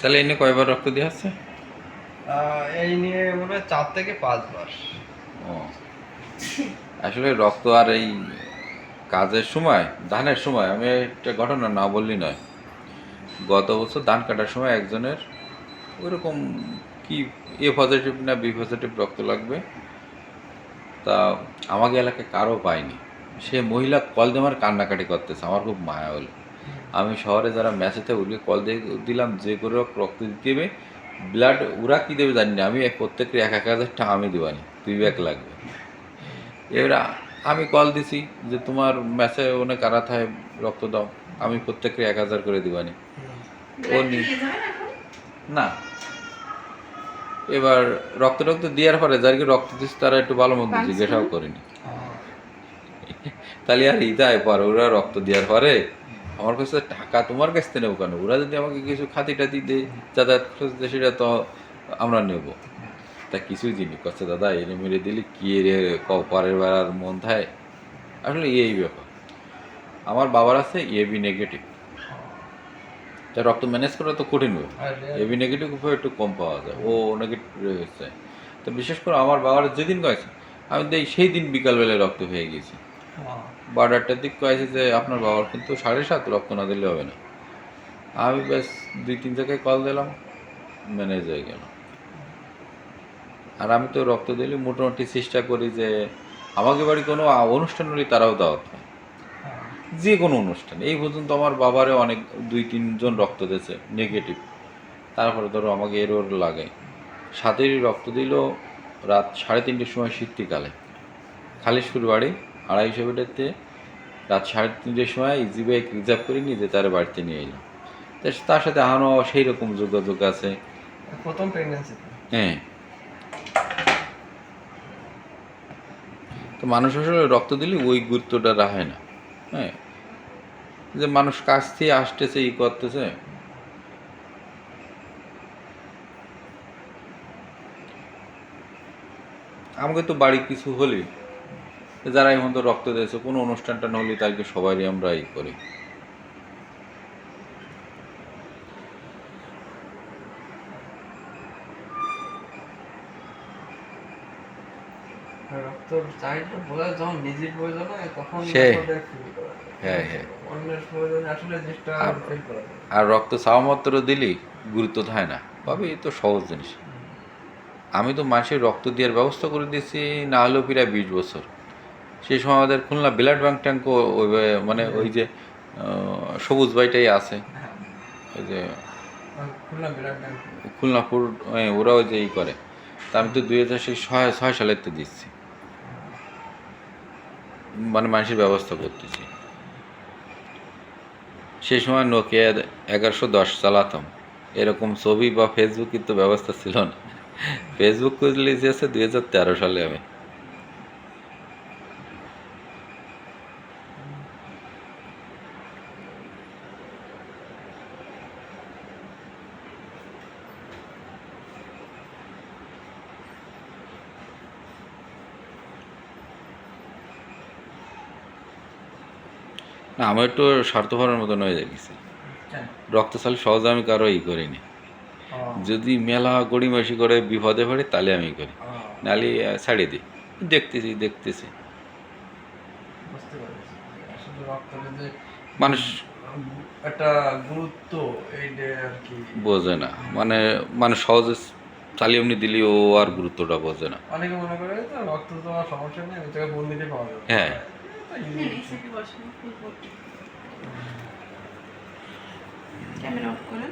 তাহলে এনে কয়বার রক্ত দিয়ে আসছে? এই নিয়ে মনে হয় 4 থেকে 5 বার। ও, আসলে রক্ত আর এই কাজের সময়, ধানের সময় আমি একটা ঘটনা না বললি নয়। গত বছর ধান কাটার সময় একজনের ওইরকম কি এ পজিটিভ না বি পজিটিভ রক্ত লাগবে, তা আমাকে এলাকায় কারো পাইনি। সে মহিলা কল দিয়ে আমার কান্নাকাটি করতেছে, আমার খুব মায়া হলো। আমি শহরে যারা ম্যাচেতে উঠে কল দিয়ে দিলাম যে করে হোক রক্ত দিতে দেবে, ব্লাড ওরা কী দেবে জানি না, আমি প্রত্যেকের 1,000 টাকা আমি দেবানি, 2 ব্যাগ লাগবে। এবার আমি কল দিছি যে তোমার ম্যাচে অনেক কারা থায় রক্ত দাও, আমি প্রত্যেকের 1,000 করে দিবানি। ও না, এবার রক্ত টক্ত দেওয়ার পরে যাদেরকে রক্ত দিচ্ছে তারা একটু ভালো মন্দ জিজ্ঞাসাও করেনি। তাহলে আর ইদায় পর ওরা রক্ত দেওয়ার পরে আমার কাছে টাকা তোমার কাছ থেকে নেবো কেন? ওরা যদি আমাকে কিছু খাতি টাতি দেয়, যাতায়াত খরচ দেয়, সেটা তো আমরা নেব। তা কিছুই জিনি করছে দাদা, এনে মেরে দিলি কি রে, পরের বার আর মন থায়। আসলে এই ব্যাপার। আমার বাবার আছে এবি নেগেটিভ, তা রক্ত ম্যানেজ করা তো কঠিন হবে। এবি নেগেটিভ উপরে একটু কম পাওয়া যায়, ও নেগেটিভ রয়েছে। তো বিশেষ করে আমার বাবার যেদিন কয়েছে আমি দেই সেই দিন বিকালবেলায় রক্ত হয়ে গেছি। 12টার দিক কয়েছে যে আপনার বাবার কিন্তু 7:30, রক্ত না দিলে হবে না। আমি ব্যাস 2-3 জায়গায় কল দিলাম, ম্যানেজ হয়ে গেল। আর আমি তো রক্ত দিলে মোটামুটি চেষ্টা করি যে আমাকে বাড়ি কোনো অনুষ্ঠান হলে তারাও দাওয়াত হয়, যে কোনো অনুষ্ঠান। এই পর্যন্ত আমার বাবারে অনেক 2-3 জন রক্ত দিয়েছে নেগেটিভ। তারপরে ধরো আমাকে এরও লাগে। সাথেই রক্ত দিল রাত 3:30টার সময় শীতকালে, খালিশপুর বাড়ি 250 বেডেতে। রাত 3:30টার সময় ইজি বাইক রিজার্ভ করে নিয়ে যে তার বাড়িতে নিয়ে এলাম। তার সাথে এখনও সেই রকম যোগাযোগ আছে। প্রথম প্রেগন্যান্সি। হ্যাঁ, তো মানুষ আসলে রক্ত দিলে ওই গুরুত্বটা রাখে না। হ্যাঁ, যে মানুষ কাছ থেকে আসতেছে, ই করতেছে। আমাকে তো বাড়ি কিছু হলে যারা এখন তো রক্ত দিয়েছে, কোনো অনুষ্ঠানটা না হলে তাকে সবারই আমরা ই করি। রক্তর চাহিদা বোঝা যখন নিজের প্রয়োজন হয় তখন সে রক্তটা ফিল করা যায়। হ্যাঁ হ্যাঁ। অন্যের প্রয়োজনে আসলে জিনিসটা ফিল করা যায়। আর রক্ত চাওয়া মাত্র দিলেই গুরুত্ব থাকে না, ভাবে এই তো সহজ জিনিস। আমি তো মানুষের রক্ত দেওয়ার ব্যবস্থা করে দিয়েছি না হলেও প্রায় 20 বছর। সেই সময় আমাদের খুলনা ব্লাড ব্যাংক ট্যাঙ্কও ওই মানে ওই যে সবুজ ভাইটাই আছে, ওই যে খুলনাপুর, ওরাও যে ই করে। তা আমি তো 2006 সালের তো দিচ্ছি, মানে মানুষের ব্যবস্থা করতেছি। সেই সময় নোকিয়া 1110 চালাতাম। এরকম ছবি বা ফেসবুকের তো ব্যবস্থা ছিল না। ফেসবুক খুঁজলে আছে 2013 সালে আমি। না, আমি একটু স্বার্থপরের মতন হয়ে গেছি। রক্ত চাল সহজে আমি কারো ই করিনি। যদি মেলা গড়িমাসি করে বিপদে পড়ে তাহলে আমি করি, নাহলে ছাড়িয়ে দিই। দেখতেছি মানুষ একটা গুরুত্ব এইটা আর কি বোঝে না, মানে মানুষ সহজে চালিয়ে এমনি দিলে ও আর গুরুত্বটা বোঝে না। অনেকে মনে করে তো রক্ত তো আর সমস্যা নেই, ওই জায়গায় বন্দিতে পাওয়া যাবে। হ্যাঁ, ক্যামেরা অফ করেন।